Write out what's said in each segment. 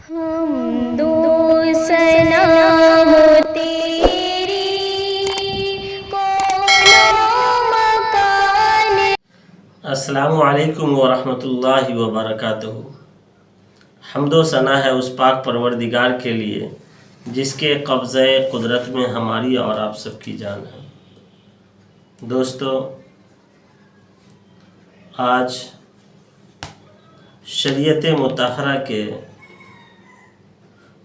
حمد و ثنا ہو تیری کون مکان۔ السلام علیکم ورحمۃ اللہ وبرکاتہ۔ حمد و ثنا ہے اس پاک پروردگار کے لیے جس کے قبضہ قدرت میں ہماری اور آپ سب کی جان ہے۔ دوستو، آج شریعت مطہرہ کے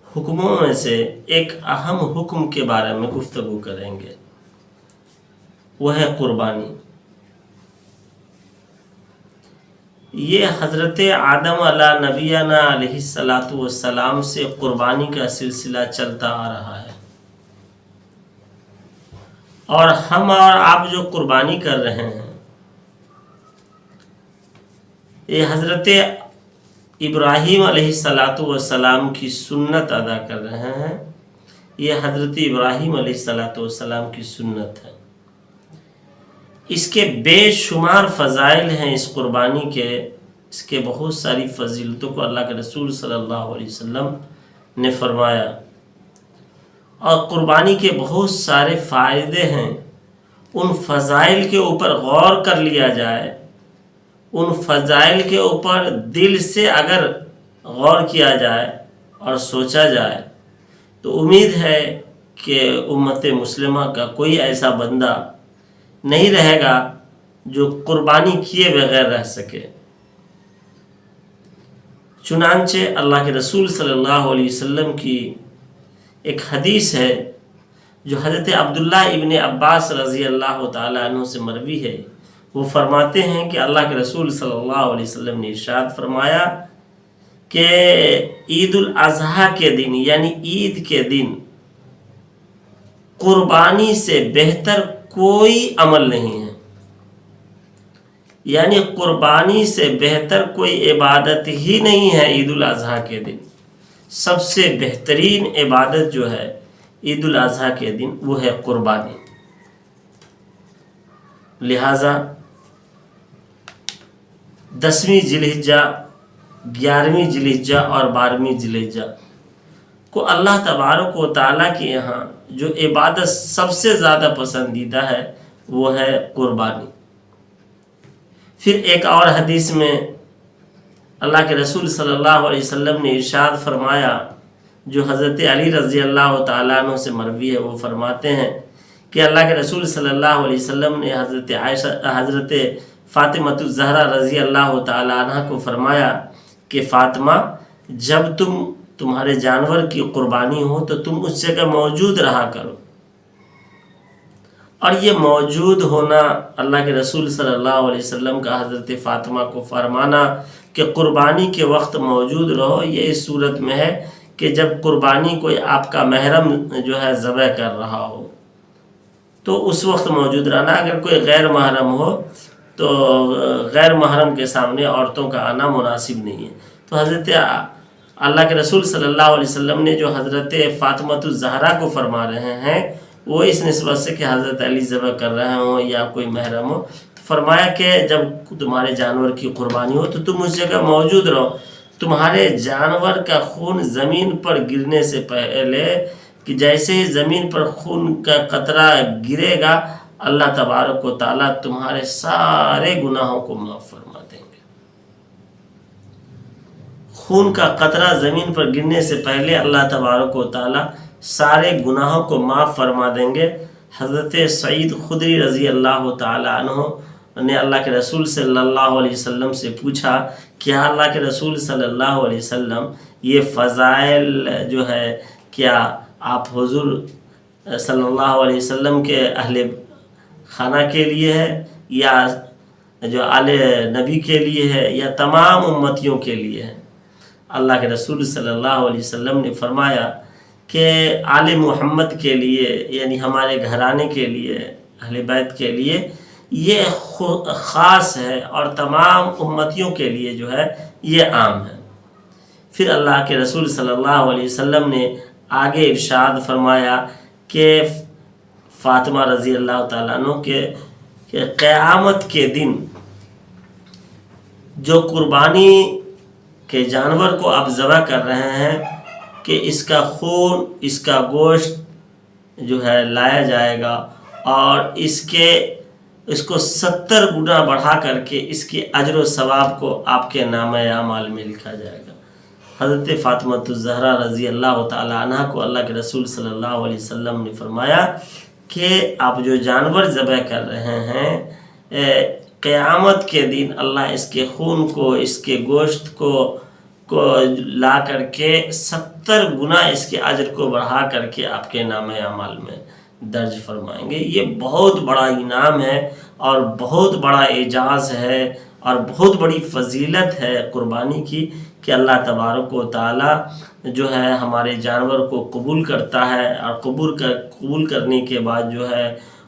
حکموں میں سے ایک اہم حکم کے بارے میں گفتگو کریں گے، وہ ہے قربانی۔ یہ حضرت آدم علیہ نبینا علیہ السلام سے قربانی کا سلسلہ چلتا آ رہا ہے، اور ہم اور آپ جو قربانی کر رہے ہیں یہ حضرت ابراہیم علیہ السلام کی سنت ادا کر رہے ہیں۔ یہ حضرت ابراہیم علیہ السلام کی سنت ہے۔ اس کے بے شمار فضائل ہیں، اس قربانی کے، اس کے بہت ساری فضیلتوں کو اللہ کے رسول صلی اللہ علیہ وسلم نے فرمایا، اور قربانی کے بہت سارے فائدے ہیں۔ ان فضائل کے اوپر غور کر لیا جائے، ان فضائل کے اوپر دل سے اگر غور کیا جائے اور سوچا جائے تو امید ہے کہ امت مسلمہ کا کوئی ایسا بندہ نہیں رہے گا جو قربانی کیے بغیر رہ سکے۔ چنانچہ اللہ کے رسول صلی اللہ علیہ وسلم کی ایک حدیث ہے جو حضرت عبداللہ ابن عباس رضی اللہ تعالیٰ عنہ سے مروی ہے۔ وہ فرماتے ہیں کہ اللہ کے رسول صلی اللہ علیہ وسلم نے ارشاد فرمایا کہ عید الاضحیٰ کے دن، یعنی عید کے دن، قربانی سے بہتر کوئی عمل نہیں ہے، یعنی قربانی سے بہتر کوئی عبادت ہی نہیں ہے۔ عید الاضحیٰ کے دن سب سے بہترین عبادت جو ہے عید الاضحیٰ کے دن وہ ہے قربانی۔ لہٰذا 10ویں ذی الحجہ، 11ویں ذی الحجہ اور 12ویں ذی الحجہ کو اللہ تبارک و تعالیٰ کے یہاں جو عبادت سب سے زیادہ پسندیدہ ہے وہ ہے قربانی۔ پھر ایک اور حدیث میں اللہ کے رسول صلی اللہ علیہ وسلم نے ارشاد فرمایا، جو حضرت علی رضی اللہ تعالیٰ عنہ سے مروی ہے، وہ فرماتے ہیں کہ اللہ کے رسول صلی اللہ علیہ وسلم نے حضرت فاطمہ الزہرا رضی اللہ تعالیٰ عنہ کو فرمایا کہ فاطمہ، جب تمہارے جانور کی قربانی ہو تو تم اس جگہ موجود رہا کرو۔ اور یہ موجود ہونا، اللہ کے رسول صلی اللہ علیہ وسلم کا حضرت فاطمہ کو فرمانا کہ قربانی کے وقت موجود رہو، یہ اس صورت میں ہے کہ جب قربانی کوئی آپ کا محرم جو ہے ذبح کر رہا ہو تو اس وقت موجود رہنا۔ اگر کوئی غیر محرم ہو تو غیر محرم کے سامنے عورتوں کا آنا مناسب نہیں ہے۔ تو حضرت اللہ کے رسول صلی اللہ علیہ وسلم نے جو حضرت فاطمہ الزہرا کو فرما رہے ہیں وہ اس نسبت سے کہ حضرت علی ذبح کر رہے ہوں یا کوئی محرم ہو، تو فرمایا کہ جب تمہارے جانور کی قربانی ہو تو تم اس جگہ موجود رہو۔ تمہارے جانور کا خون زمین پر گرنے سے پہلے، کہ جیسے ہی زمین پر خون کا قطرہ گرے گا، اللہ تبارک و تعالیٰ تمہارے سارے گناہوں کو معاف فرما دیں گے۔ خون کا قطرہ زمین پر گرنے سے پہلے اللہ تبارک و تعالیٰ سارے گناہوں کو معاف فرما دیں گے۔ حضرت سعید خدری رضی اللہ تعالیٰ عنہ نے اللہ کے رسول صلی اللہ علیہ وسلم سے پوچھا، کیا اللہ کے رسول صلی اللہ علیہ وسلم یہ فضائل جو ہے کیا آپ حضور صلی اللہ علیہ وسلم کے اہل خانہ کے لیے ہے، یا جو آل نبی کے لیے ہے، یا تمام امتیوں کے لیے ہے؟ اللہ کے رسول صلی اللہ علیہ وسلم نے فرمایا کہ آل محمد کے لیے، یعنی ہمارے گھرانے کے لیے، اہل بیت کے لیے یہ خاص ہے، اور تمام امتیوں کے لیے جو ہے یہ عام ہے۔ پھر اللہ کے رسول صلی اللہ علیہ وسلم نے آگے ارشاد فرمایا کہ فاطمہ رضی اللہ تعالیٰ عنہ کہ قیامت کے دن جو قربانی کہ جانور کو آپ ذبح کر رہے ہیں کہ اس کا خون، اس کا گوشت جو ہے لایا جائے گا اور اس کو 70 گنا بڑھا کر کے اس کے اجر و ثواب کو آپ کے نامہ اعمال میں لکھا جائے گا۔ حضرت فاطمہ الزہرا رضی اللہ تعالی عنہ کو اللہ کے رسول صلی اللہ علیہ وسلم نے فرمایا کہ آپ جو جانور ذبح کر رہے ہیں، قیامت کے دن اللہ اس کے خون کو، اس کے گوشت کو لا کر کے 70 گنا اس کے اجر کو بڑھا کر کے آپ کے نامہ اعمال میں درج فرمائیں گے۔ یہ بہت بڑا انعام ہے اور بہت بڑا اعزاز ہے اور بہت بڑی فضیلت ہے قربانی کی، کہ اللہ تبارک و تعالی جو ہے ہمارے جانور کو قبول کرتا ہے، اور قبول کرنے کے بعد جو ہے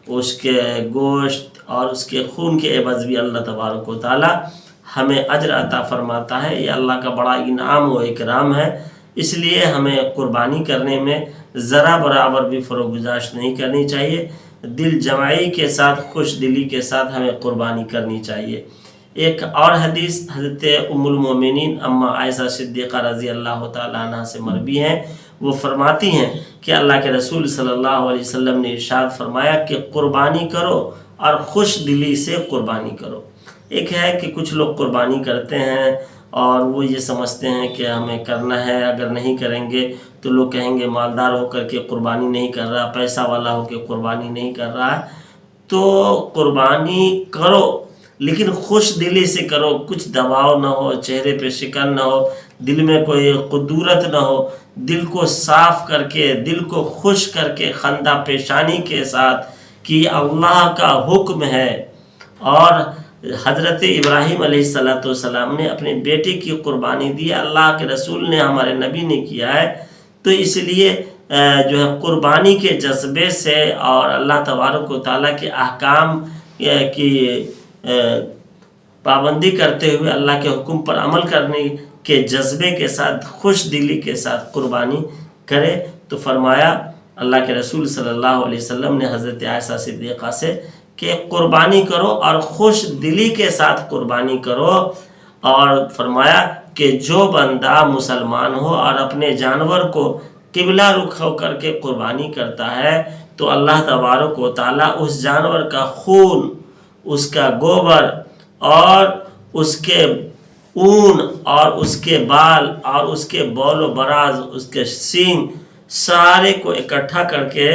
اس کے گوشت اور اس کے خون کے عوض بھی اللہ تبارک و تعالی ہمیں اجر عطا فرماتا ہے۔ یہ اللہ کا بڑا انعام و اکرام ہے، اس لیے ہمیں قربانی کرنے میں ذرا برابر بھی فروگزاشت نہیں کرنی چاہیے، دل جمعی کے ساتھ، خوش دلی کے ساتھ ہمیں قربانی کرنی چاہیے۔ ایک اور حدیث حضرت ام المومنین اما عائشہ صدیقہ رضی اللہ تعالیٰ عنہ سے مروی ہے، وہ فرماتی ہیں کہ اللہ کے رسول صلی اللہ علیہ وسلم نے ارشاد فرمایا کہ قربانی کرو اور خوش دلی سے قربانی کرو۔ ایک ہے کہ کچھ لوگ قربانی کرتے ہیں اور وہ یہ سمجھتے ہیں کہ ہمیں کرنا ہے، اگر نہیں کریں گے تو لوگ کہیں گے مالدار ہو کر کے قربانی نہیں کر رہا، پیسہ والا ہو کے قربانی نہیں کر رہا ہے۔ تو قربانی کرو لیکن خوش دلی سے کرو، کچھ دباؤ نہ ہو، چہرے پہ شکن نہ ہو، دل میں کوئی قدورت نہ ہو، دل کو صاف کر کے، دل کو خوش کر کے، خندہ پیشانی کے ساتھ کہ اللہ کا حکم ہے۔ اور حضرت ابراہیم علیہ السلام نے اپنے بیٹے کی قربانی دی، اللہ کے رسول نے، ہمارے نبی نے کیا ہے، تو اس لیے جو ہے قربانی کے جذبے سے اور اللہ تبارک و تعالیٰ کے احکام کی پابندی کرتے ہوئے اللہ کے حکم پر عمل کرنے کے جذبے کے ساتھ، خوش دلی کے ساتھ قربانی کرے۔ تو فرمایا اللہ کے رسول صلی اللہ علیہ وسلم نے حضرت عائشہ صدیقہ سے کہ قربانی کرو اور خوش دلی کے ساتھ قربانی کرو، اور فرمایا کہ جو بندہ مسلمان ہو اور اپنے جانور کو قبلہ رخ ہو کر کے قربانی کرتا ہے تو اللہ تبارک و تعالیٰ اس جانور کا خون، اس کا گوبر اور اس کے اون اور اس کے بال اور اس کے بول و براز، اس کے سینگ، سارے کو اکٹھا کر کے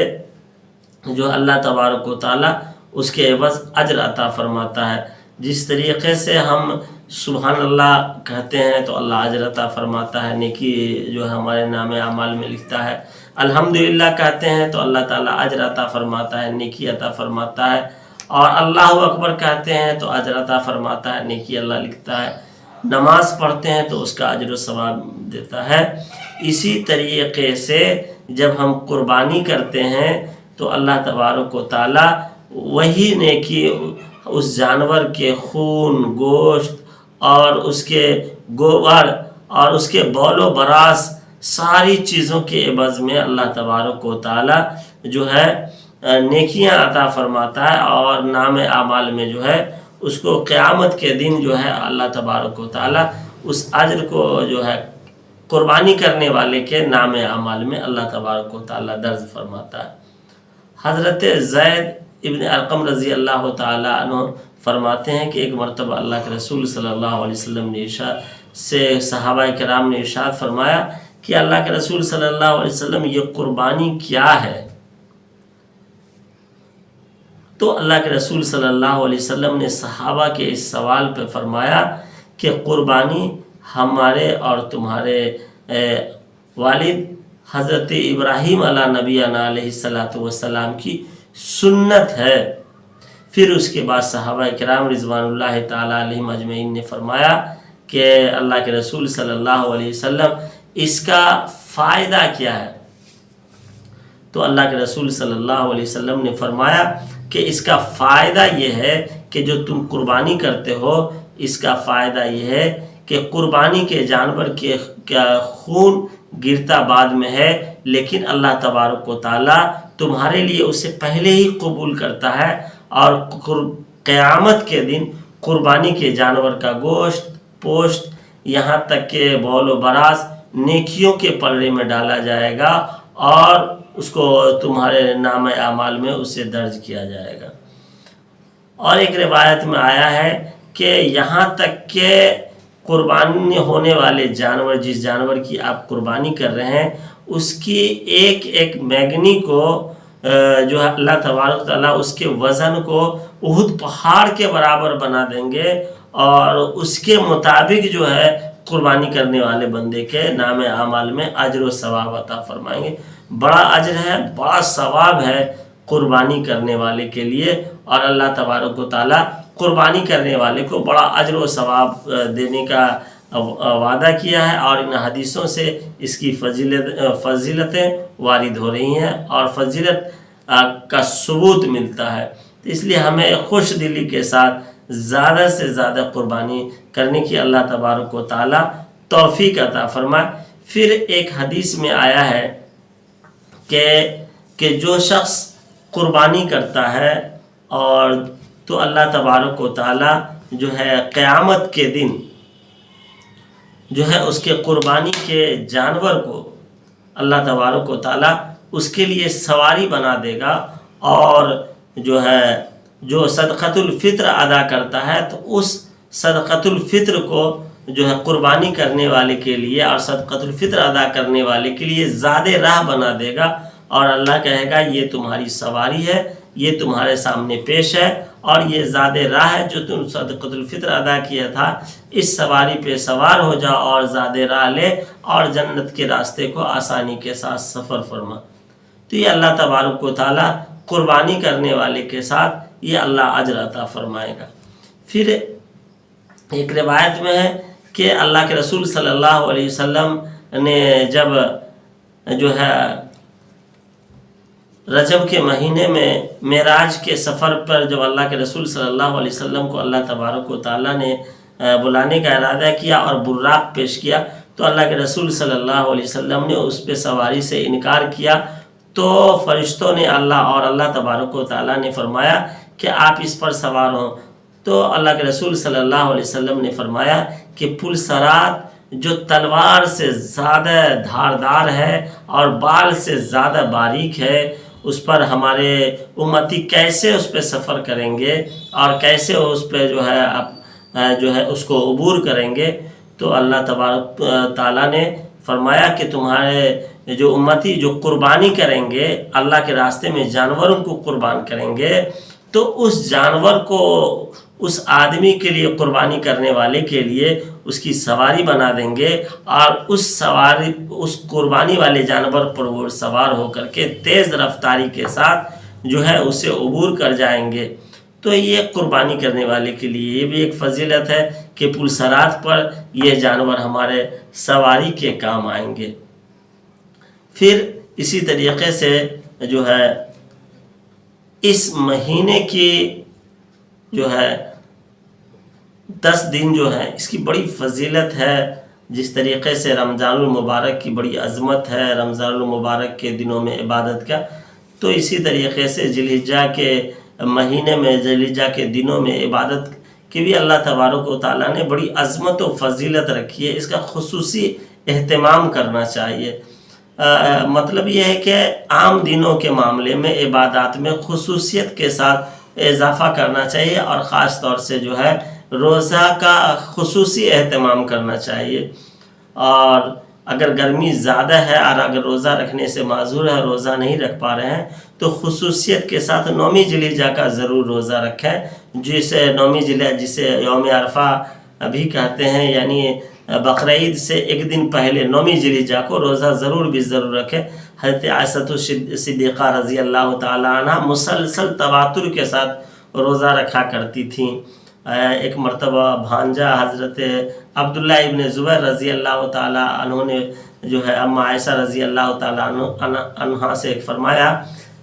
جو اللہ تبارک و تعالیٰ اس کے عوض اجر عطا فرماتا ہے۔ جس طریقے سے ہم سبحان اللہ کہتے ہیں تو اللہ اجر عطا فرماتا ہے، نیکی جو ہے ہمارے نام اعمال میں لکھتا ہے۔ الحمدللہ کہتے ہیں تو اللہ تعالیٰ اجر عطا فرماتا ہے، نیکی عطا فرماتا ہے۔ اور اللہ اکبر کہتے ہیں تو اجر عطا فرماتا ہے، نیکی اللہ لکھتا ہے۔ نماز پڑھتے ہیں تو اس کا اجر و ثواب دیتا ہے۔ اسی طریقے سے جب ہم قربانی کرتے ہیں تو اللہ تبارک و تعالیٰ وہی نیکی اس جانور کے خون، گوشت اور اس کے گوبر اور اس کے بول و براس، ساری چیزوں کے عوض میں اللہ تبارک و تعالیٰ جو ہے نیکیاں عطا فرماتا ہے، اور نام اعمال میں جو ہے اس کو قیامت کے دن جو ہے اللہ تبارک و تعالیٰ اس اجر کو جو ہے قربانی کرنے والے کے نام اعمال میں اللہ تبارک و تعالیٰ درج فرماتا ہے۔ حضرت زید ابن ارقم رضی اللہ تعالیٰ عنہ فرماتے ہیں کہ ایک مرتبہ اللہ کے رسول صلی اللہ علیہ وسلم نے صحابہ کرام نے ارشاد فرمایا کہ اللہ کے رسول صلی اللہ علیہ وسلم یہ قربانی کیا ہے؟ تو اللہ کے رسول صلی اللہ علیہ وسلم نے صحابہ کے اس سوال پہ فرمایا کہ قربانی ہمارے اور تمہارے والد حضرت ابراہیم علیہ نبینا علیہ السلام کی سنت ہے۔ پھر اس کے بعد صحابہ کرام رضوان اللہ تعالیٰ علیہم اجمعین نے فرمایا کہ اللہ کے رسول صلی اللہ علیہ وسلم اس کا فائدہ کیا ہے؟ تو اللہ کے رسول صلی اللہ علیہ وسلم نے فرمایا کہ اس کا فائدہ یہ ہے کہ جو تم قربانی کرتے ہو، اس کا فائدہ یہ ہے کہ قربانی کے جانور کے خون گرتا بعد میں ہے، لیکن اللہ تبارک و تعالیٰ تمہارے لیے اسے پہلے ہی قبول کرتا ہے، اور قیامت کے دن قربانی کے جانور کا گوشت، پوشت یہاں تک کہ بول و براز نیکیوں کے پلڑے میں ڈالا جائے گا اور اس کو تمہارے نام اعمال میں اسے درج کیا جائے گا۔ اور ایک روایت میں آیا ہے کہ یہاں تک کہ قربانی ہونے والے جانور، جس جانور کی آپ قربانی کر رہے ہیں، اس کی ایک ایک میگنی کو جو ہے اللہ تبارک تعالیٰ اس کے وزن کو احد پہاڑ کے برابر بنا دیں گے، اور اس کے مطابق جو ہے قربانی کرنے والے بندے کے نام اعمال میں اجر و ثواب عطا فرمائیں گے۔ بڑا اجر ہے، بڑا ثواب ہے قربانی کرنے والے کے لیے، اور اللہ تبارک و تعالیٰ قربانی کرنے والے کو بڑا اجر و ثواب دینے کا وعدہ کیا ہے، اور ان حدیثوں سے اس کی فضیلتیں وارد ہو رہی ہیں اور فضیلت کا ثبوت ملتا ہے۔ تو اس لیے ہمیں خوش دلی کے ساتھ زیادہ سے زیادہ قربانی کرنے کی اللہ تبارک و تعالیٰ توفیق عطا فرمائے۔ پھر ایک حدیث میں آیا ہے کہ جو شخص قربانی کرتا ہے اور تو اللہ تبارک و تعالیٰ جو ہے قیامت کے دن جو ہے اس کے قربانی کے جانور کو اللہ تبارک و تعالیٰ اس کے لیے سواری بنا دے گا، اور جو ہے جو صدقۃ الفطر ادا کرتا ہے تو اس صدقۃ الفطر کو جو ہے قربانی کرنے والے کے لیے اور صدقۃ الفطر ادا کرنے والے کے لیے زیادہ راہ بنا دے گا، اور اللہ کہے گا یہ تمہاری سواری ہے، یہ تمہارے سامنے پیش ہے، اور یہ زیادہ راہ ہے جو تم صدقۃ الفطر ادا کیا تھا، اس سواری پہ سوار ہو جا اور زیادہ راہ لے اور جنت کے راستے کو آسانی کے ساتھ سفر فرما۔ تو یہ اللہ تبارک و تعالیٰ قربانی کرنے والے کے ساتھ یہ اللہ اجر عطا فرمائے گا۔ پھر ایک روایت میں ہے کہ اللہ کے رسول صلی اللہ علیہ وسلم نے جب جو ہے رجب کے مہینے میں معراج کے سفر پر جب اللہ کے رسول صلی اللہ علیہ وسلم کو اللہ تبارک و تعالیٰ نے بلانے کا ارادہ کیا اور براق پیش کیا، تو اللہ کے رسول صلی اللہ علیہ وسلم نے اس پہ سواری سے انکار کیا، تو فرشتوں نے اللہ تبارک و تعالیٰ نے فرمایا کہ آپ اس پر سوار ہوں۔ تو اللہ کے رسول صلی اللہ علیہ وسلم نے فرمایا کہ پلسرات جو تلوار سے زیادہ دھاردار ہے اور بال سے زیادہ باریک ہے، اس پر ہمارے امتی کیسے اس پہ سفر کریں گے اور کیسے اس پہ جو ہے اس کو عبور کریں گے؟ تو اللہ تبارک تعالیٰ نے فرمایا کہ تمہارے جو امتی جو قربانی کریں گے، اللہ کے راستے میں جانوروں کو قربان کریں گے، تو اس جانور کو اس آدمی کے لیے، قربانی کرنے والے کے لیے اس کی سواری بنا دیں گے، اور اس قربانی والے جانور پر وہ سوار ہو کر کے تیز رفتاری کے ساتھ جو ہے اسے عبور کر جائیں گے۔ تو یہ قربانی کرنے والے کے لیے یہ بھی ایک فضیلت ہے کہ پلسرات پر یہ جانور ہمارے سواری کے کام آئیں گے۔ پھر اسی طریقے سے جو ہے اس مہینے کی جو ہے 10 دن جو ہے اس کی بڑی فضیلت ہے، جس طریقے سے رمضان المبارک کی بڑی عظمت ہے، رمضان المبارک کے دنوں میں عبادت کا، تو اسی طریقے سے ذی الحجہ کے مہینے میں، ذی الحجہ کے دنوں میں عبادت کی بھی اللہ تبارک و تعالیٰ نے بڑی عظمت و فضیلت رکھی ہے۔ اس کا خصوصی اہتمام کرنا چاہیے۔ مطلب یہ ہے کہ عام دنوں کے معاملے میں عبادات میں خصوصیت کے ساتھ اضافہ کرنا چاہیے، اور خاص طور سے جو ہے روزہ کا خصوصی اہتمام کرنا چاہیے۔ اور اگر گرمی زیادہ ہے اور اگر روزہ رکھنے سے معذور ہے، روزہ نہیں رکھ پا رہے ہیں، تو خصوصیت کے ساتھ 9ویں ذی الحجہ کا ضرور روزہ رکھیں، جسے 9ویں ذی الحجہ جسے یوم عرفہ بھی کہتے ہیں، یعنی بقرعید سے ایک دن پہلے 9ویں ذی الحجہ کو روزہ ضرور رکھیں۔ حضرت عائشہ صدیقہ رضی اللہ تعالی عنہ مسلسل تواتر کے ساتھ روزہ رکھا کرتی تھیں۔ ایک مرتبہ بھانجا حضرت عبداللہ ابن زبیر رضی اللہ تعالی عنہ نے جو ہے اما عائشہ رضی اللہ تعالی عنہ سے فرمایا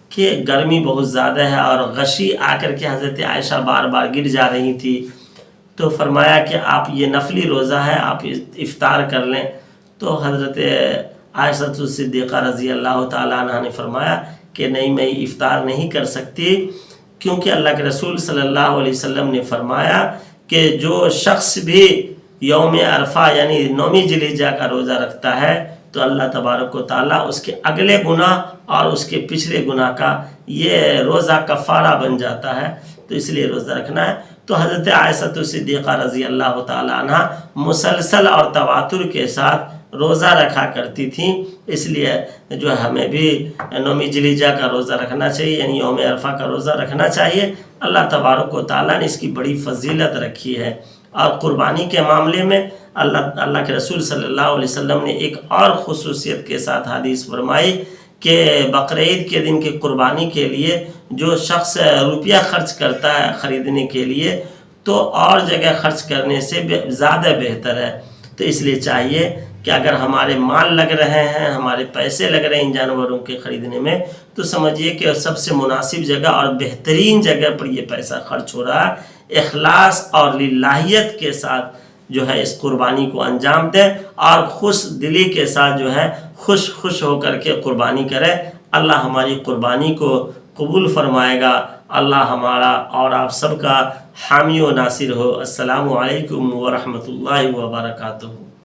کہ گرمی بہت زیادہ ہے، اور غشی آ کر کے حضرت عائشہ بار بار گر جا رہی تھی، تو فرمایا کہ آپ یہ نفلی روزہ ہے، آپ افطار کر لیں۔ تو حضرت عائشہ صدیقہ رضی اللہ تعالی عنہ نے فرمایا کہ نہیں، میں افطار نہیں کر سکتی، کیونکہ اللہ کے رسول صلی اللہ علیہ وسلم نے فرمایا کہ جو شخص بھی یوم عرفہ یعنی 9 ذی الحجہ کا روزہ رکھتا ہے تو اللہ تبارک و تعالیٰ اس کے اگلے گناہ اور اس کے پچھلے گناہ کا یہ روزہ کفارہ بن جاتا ہے، تو اس لیے روزہ رکھنا ہے۔ تو حضرت عائشہ صدیقہ رضی اللہ تعالیٰ عنہ مسلسل اور تواتر کے ساتھ روزہ رکھا کرتی تھیں، اس لیے جو ہے ہمیں بھی 9 ذی الحجہ کا روزہ رکھنا چاہیے، یعنی یوم عرفہ کا روزہ رکھنا چاہیے۔ اللہ تبارک و تعالیٰ نے اس کی بڑی فضیلت رکھی ہے۔ اور قربانی کے معاملے میں اللہ کے رسول صلی اللہ علیہ وسلم نے ایک اور خصوصیت کے ساتھ حدیث فرمائی کہ بقرعید کے دن کی قربانی کے لیے جو شخص روپیہ خرچ کرتا ہے خریدنے کے لیے تو اور جگہ خرچ کرنے سے زیادہ بہتر ہے۔ تو اس لیے چاہیے کہ اگر ہمارے مال لگ رہے ہیں، ہمارے پیسے لگ رہے ہیں ان جانوروں کے خریدنے میں، تو سمجھیے کہ سب سے مناسب جگہ اور بہترین جگہ پر یہ پیسہ خرچ ہو رہا ہے۔ اخلاص اور للہیت کے ساتھ جو ہے اس قربانی کو انجام دیں اور خوش دلی کے ساتھ جو ہے خوش ہو کر کے قربانی کریں۔ اللہ ہماری قربانی کو قبول فرمائے گا۔ اللہ ہمارا اور آپ سب کا حامی و ناصر ہو۔ السلام علیکم ورحمۃ اللہ وبرکاتہ۔